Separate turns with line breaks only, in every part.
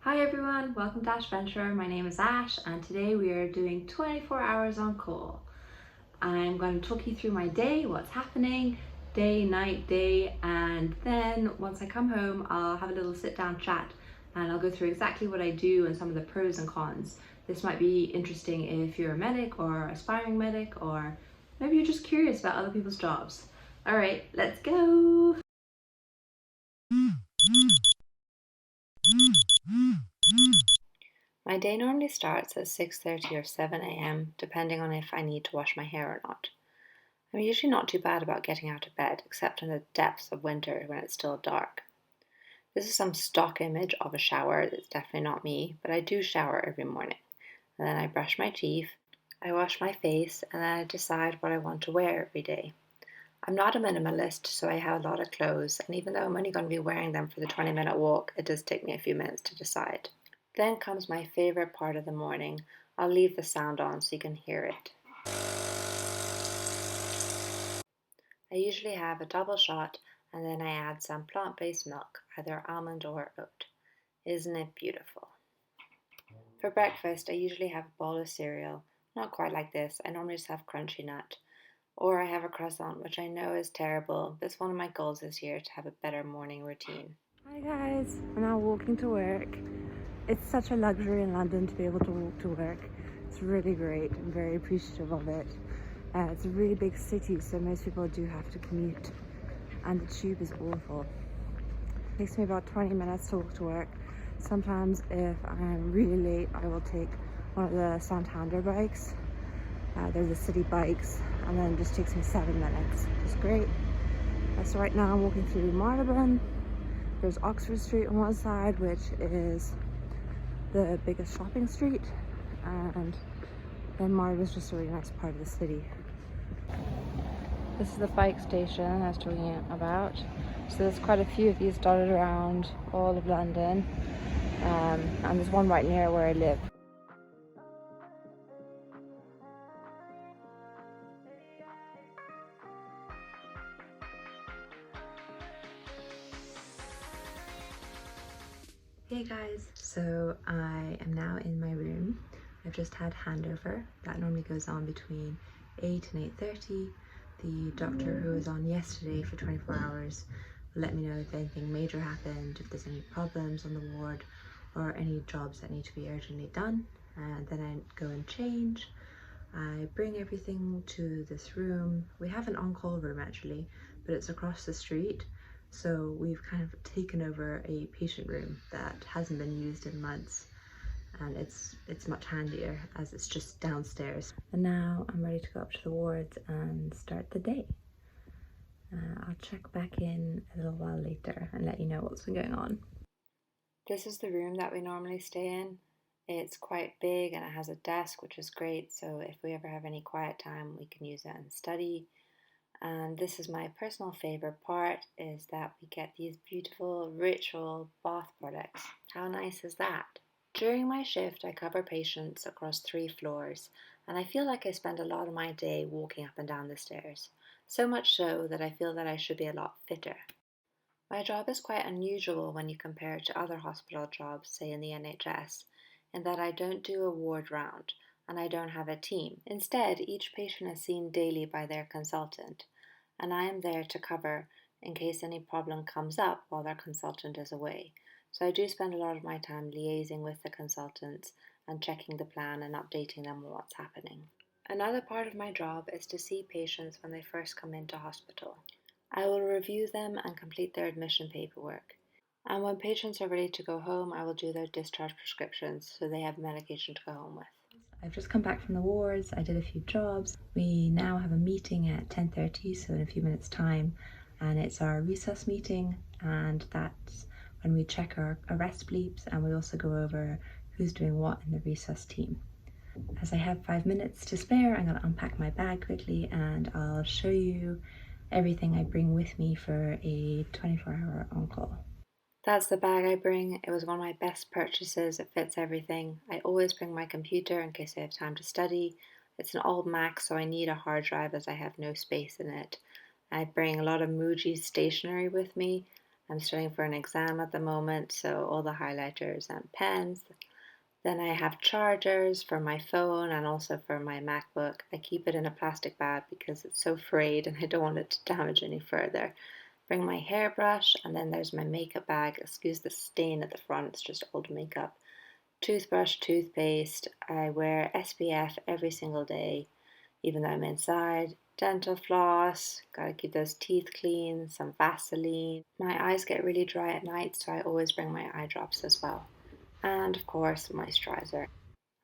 Hi everyone, welcome to Ash Venture. My name is Ash and today we are doing 24 hours on call. I'm going to talk you through my day, what's happening, day, night, day, and then once I come home I'll have a little sit down chat and I'll go through exactly what I do and some of the pros and cons. This might be interesting if you're a medic or aspiring medic, or maybe you're just curious about other people's jobs. Alright, let's go! My day normally starts at 6:30 or 7 a.m. depending on if I need to wash my hair or not. I'm usually not too bad about getting out of bed, except in the depths of winter when it's still dark. This is some stock image of a shower. It's definitely not me, but I do shower every morning. And then I brush my teeth, I wash my face, and then I decide what I want to wear every day. I'm not a minimalist, so I have a lot of clothes, and even though I'm only going to be wearing them for the 20-minute walk, it does take me a few minutes to decide. Then comes my favorite part of the morning. I'll leave the sound on so you can hear it. I usually have a double shot and then I add some plant-based milk, either almond or oat. Isn't it beautiful? For breakfast, I usually have a bowl of cereal. Not quite like this, I normally just have crunchy nut. Or I have a croissant, which I know is terrible, but it's one of my goals this year to have a better morning routine.
Hi guys, I'm now walking to work. It's such a luxury in London to be able to walk to work. It's really great. I'm very appreciative of it. It's a really big city, so most people do have to commute, and the tube is awful. It takes me about 20 minutes to walk to work. Sometimes if I'm really late, I will take one of the Santander bikes. They're the city bikes, and then it just takes me 7 minutes. It's great. So right now I'm walking through Marylebone. There's Oxford Street on one side, which is the biggest shopping street, and then Marylebone is just a really nice part of the city. This is the bike station I was talking about. So there's quite a few of these dotted around all of London, and there's one right near where I live.
Hey guys, so I am now in my room. I've just had handover. That normally goes on between 8 and 8:30. The doctor who was on yesterday for 24 hours will let me know if anything major happened, if there's any problems on the ward, or any jobs that need to be urgently done. And then I go and change. I bring everything to this room. We have an on-call room actually, but it's across the street. So we've kind of taken over a patient room that hasn't been used in months, and it's much handier as it's just downstairs. And now I'm ready to go up to the wards and start the day. I'll check back in a little while later and let you know what's been going on. This is the room that we normally stay in. It's quite big and it has a desk, which is great, so if we ever have any quiet time we can use it and study. And this is my personal favorite part, is that we get these beautiful ritual bath products. How nice is that? During my shift, I cover patients across 3 floors, and I feel like I spend a lot of my day walking up and down the stairs. So much so that I feel that I should be a lot fitter. My job is quite unusual when you compare it to other hospital jobs, say in the NHS, in that I don't do a ward round and I don't have a team. Instead, each patient is seen daily by their consultant, and I am there to cover in case any problem comes up while their consultant is away. So I do spend a lot of my time liaising with the consultants and checking the plan and updating them on what's happening. Another part of my job is to see patients when they first come into hospital. I will review them and complete their admission paperwork. And when patients are ready to go home, I will do their discharge prescriptions so they have medication to go home with. I've just come back from the wards. I did a few jobs. We now have a meeting at 10:30, so in a few minutes time, and it's our resus meeting, and that's when we check our arrest bleeps, and we also go over who's doing what in the resus team. As I have 5 minutes to spare, I'm going to unpack my bag quickly and I'll show you everything I bring with me for a 24-hour on-call. That's the bag I bring. It was one of my best purchases. It fits everything. I always bring my computer in case I have time to study. It's an old Mac, so I need a hard drive as I have no space in it. I bring a lot of Muji stationery with me, I'm studying for an exam at the moment, so all the highlighters and pens. Then I have chargers for my phone and also for my MacBook. I keep it in a plastic bag because it's so frayed and I don't want it to damage any further. Bring my hairbrush, and then there's my makeup bag. Excuse the stain at the front, it's just old makeup. Toothbrush, toothpaste. I wear SPF every single day, even though I'm inside. Dental floss, gotta keep those teeth clean, some Vaseline. My eyes get really dry at night, so I always bring my eye drops as well. And of course, moisturizer.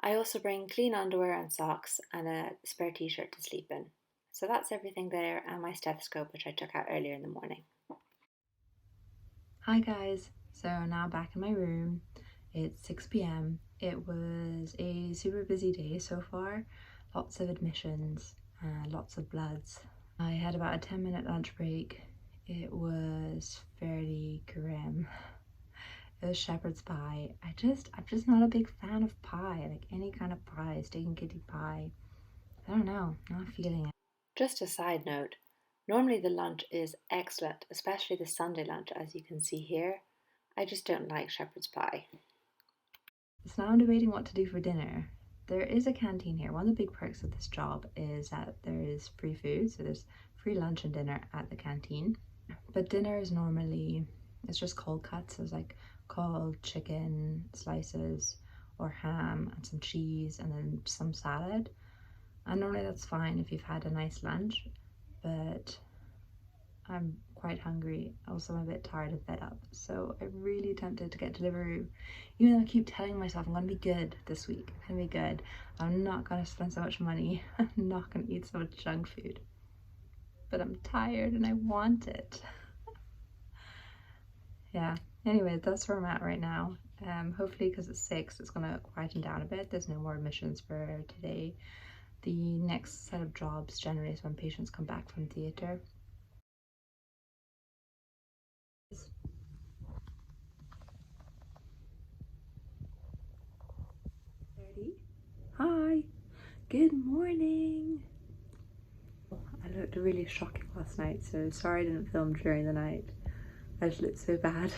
I also bring clean underwear and socks and a spare t-shirt to sleep in. So that's everything there, and my stethoscope, which I took out earlier in the morning. Hi guys, so now back in my room. It's 6 p.m. It was a super busy day so far. Lots of admissions, lots of bloods. I had about a 10-minute lunch break. It was fairly grim. It was shepherd's pie. I'm just not a big fan of pie, like any kind of pie, steak and kidney pie. I don't know, not feeling it. Just a side note, normally the lunch is excellent, especially the Sunday lunch, as you can see here. I just don't like shepherd's pie. So now I'm debating what to do for dinner. There is a canteen here. One of the big perks of this job is that there is free food, so there's free lunch and dinner at the canteen. But dinner is normally, it's just cold cuts, so it's like cold chicken slices or ham and some cheese and then some salad. And normally that's fine if you've had a nice lunch, but I'm quite hungry. Also, I'm a bit tired and fed up, so I'm really tempted to get Deliveroo. Even though I keep telling myself I'm gonna be good this week, I'm gonna be good. I'm not gonna spend so much money. I'm not gonna eat so much junk food. But I'm tired and I want it. Yeah. Anyway, that's where I'm at right now. Hopefully, because it's 6, it's gonna quieten down a bit. There's no more admissions for today. The next set of jobs generally is when patients come back from theatre. Hi, good morning. I looked really shocking last night, so sorry I didn't film during the night. I just looked so bad.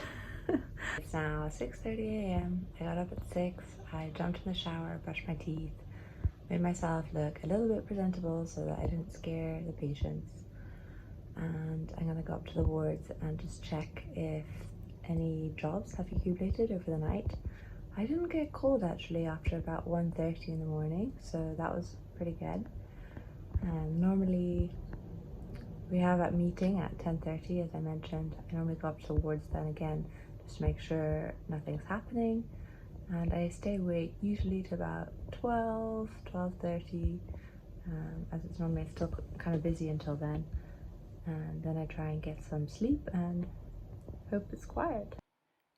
It's now 6:30 a.m. I got up at 6, I jumped in the shower, brushed my teeth, made myself look a little bit presentable so that I didn't scare the patients. And I'm gonna go up to the wards and just check if any jobs have accumulated over the night. I didn't get cold actually after about 1:30 in the morning, so that was pretty good. Normally we have a meeting at 10:30, as I mentioned. I normally go up to the wards then again just to make sure nothing's happening, and I stay awake usually to about 12:30, as it's normally still kind of busy until then, and then I try and get some sleep and hope it's quiet.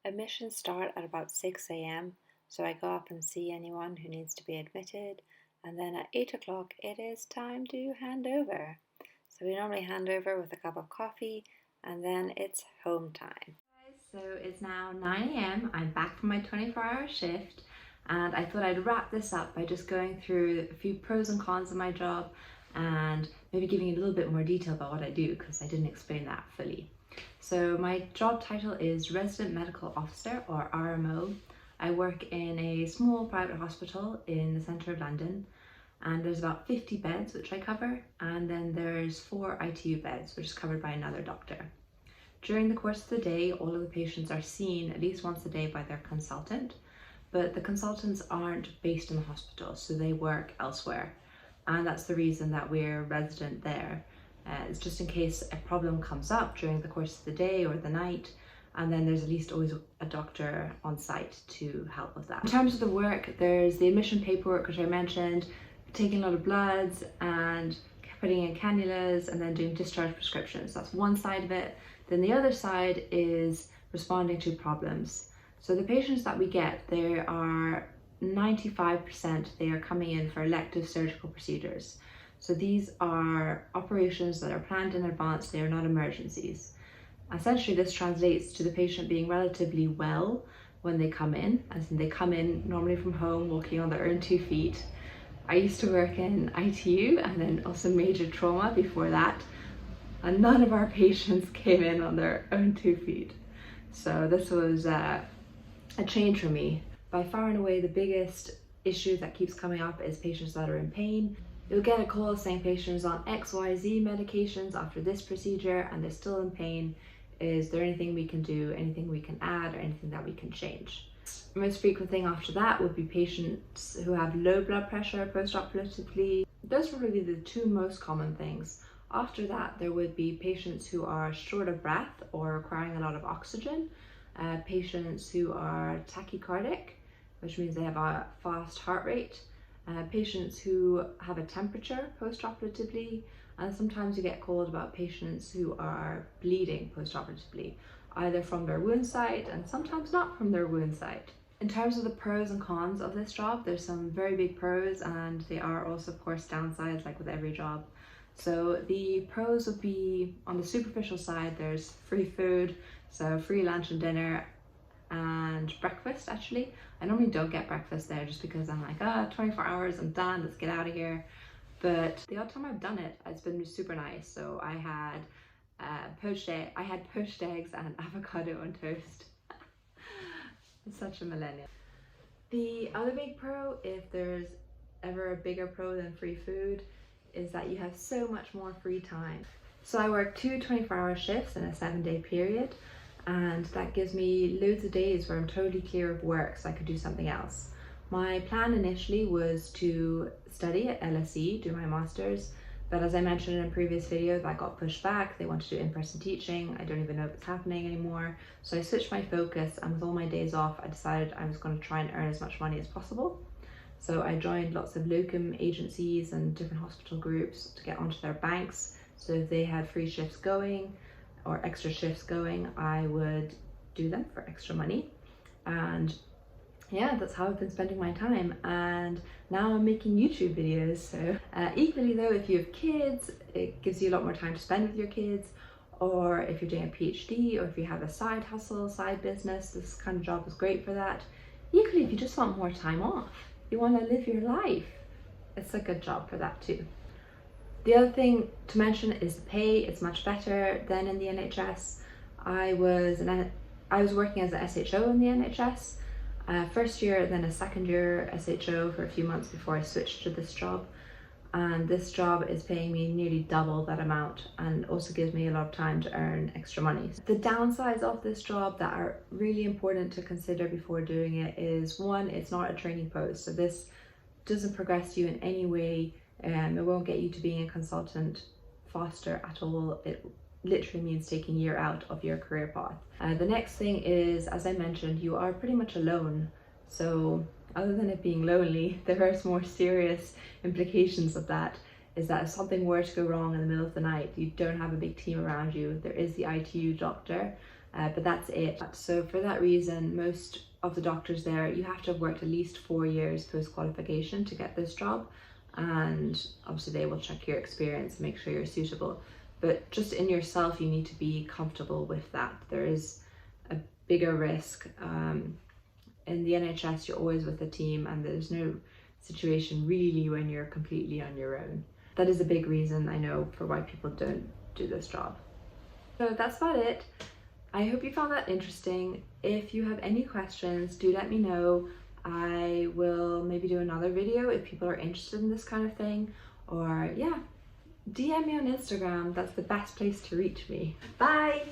Admissions start at about 6 a.m, so I go up and see anyone who needs to be admitted, and then at 8 o'clock it is time to hand over. So we normally hand over with a cup of coffee, and then it's home time. So it's now 9 a.m. I'm back from my 24-hour shift, and I thought I'd wrap this up by just going through a few pros and cons of my job and maybe giving you a little bit more detail about what I do, because I didn't explain that fully. So my job title is Resident Medical Officer, or RMO. I work in a small private hospital in the centre of London, and there's about 50 beds which I cover, and then there's 4 ITU beds which is covered by another doctor. During the course of the day, all of the patients are seen at least once a day by their consultant, but the consultants aren't based in the hospital, so they work elsewhere, and that's the reason that we're resident there. It's just in case a problem comes up during the course of the day or the night, and then there's at least always a doctor on site to help with that. In terms of the work, there's the admission paperwork, which I mentioned, taking a lot of bloods and putting in cannulas and then doing discharge prescriptions. That's one side of it. Then the other side is responding to problems. So the patients that we get, there are 95% they are coming in for elective surgical procedures. So these are operations that are planned in advance, they are not emergencies. Essentially, this translates to the patient being relatively well when they come in, as in they come in normally from home, walking on their own 2 feet. I used to work in ITU and then also major trauma before that, and none of our patients came in on their own 2 feet. So this was a change for me. By far and away the biggest issue that keeps coming up is patients that are in pain. You'll get a call saying patients on XYZ medications after this procedure and they're still in pain. Is there anything we can do, anything we can add, or anything that we can change? The most frequent thing after that would be patients who have low blood pressure post-operatively. Those are really the two most common things. After that, there would be patients who are short of breath or requiring a lot of oxygen, patients who are tachycardic, which means they have a fast heart rate, patients who have a temperature post-operatively, and sometimes you get called about patients who are bleeding post-operatively, either from their wound site and sometimes not from their wound site. In terms of the pros and cons of this job, there's some very big pros and there are also of course downsides, like with every job. So the pros would be, on the superficial side, there's free food, so free lunch and dinner and breakfast. Actually, I normally don't get breakfast there just because I'm like, 24 hours, I'm done, let's get out of here. But the odd time I've done it, it's been super nice. So I had poached eggs and avocado on toast. Such a millennial. The other big pro, if there's ever a bigger pro than free food, is that you have so much more free time. So I work 2 24-hour shifts in a 7-day period, and that gives me loads of days where I'm totally clear of work so I could do something else. My plan initially was to study at LSE, do my master's, but as I mentioned in a previous video, that got pushed back. They want to do in-person teaching. I don't even know if it's happening anymore. So I switched my focus, and with all my days off, I decided I was going to try and earn as much money as possible. So I joined lots of locum agencies and different hospital groups to get onto their banks. So if they had free shifts going or extra shifts going, I would do them for extra money. And yeah, that's how I've been spending my time. And now I'm making YouTube videos. So equally though, if you have kids, it gives you a lot more time to spend with your kids. Or if you're doing a PhD, or if you have a side hustle, side business, this kind of job is great for that. Equally, if you just want more time off, you want to live your life, it's a good job for that too. The other thing to mention is the pay. It's much better than in the NHS. I was working as a SHO in the NHS, first year, then a second year SHO for a few months before I switched to this job. And this job is paying me nearly double that amount and also gives me a lot of time to earn extra money. The downsides of this job that are really important to consider before doing it is, one, it's not a training post. So this doesn't progress you in any way. It won't get you to being a consultant faster at all. It literally means taking a year out of your career path. The next thing is, as I mentioned, you are pretty much alone. So other than it being lonely, there are some more serious implications of that, is that if something were to go wrong in the middle of the night, you don't have a big team around you. There is the ITU doctor, but that's it. So for that reason, most of the doctors there, you have to have worked at least 4 years post-qualification to get this job. And obviously they will check your experience, make sure you're suitable. But just in yourself, you need to be comfortable with that. There is a bigger risk. In the NHS, you're always with a team, and there's no situation really when you're completely on your own. That is a big reason, I know, for why people don't do this job. So that's about it. I hope you found that interesting. If you have any questions, do let me know. I will maybe do another video if people are interested in this kind of thing, or yeah, DM me on Instagram. That's the best place to reach me. Bye!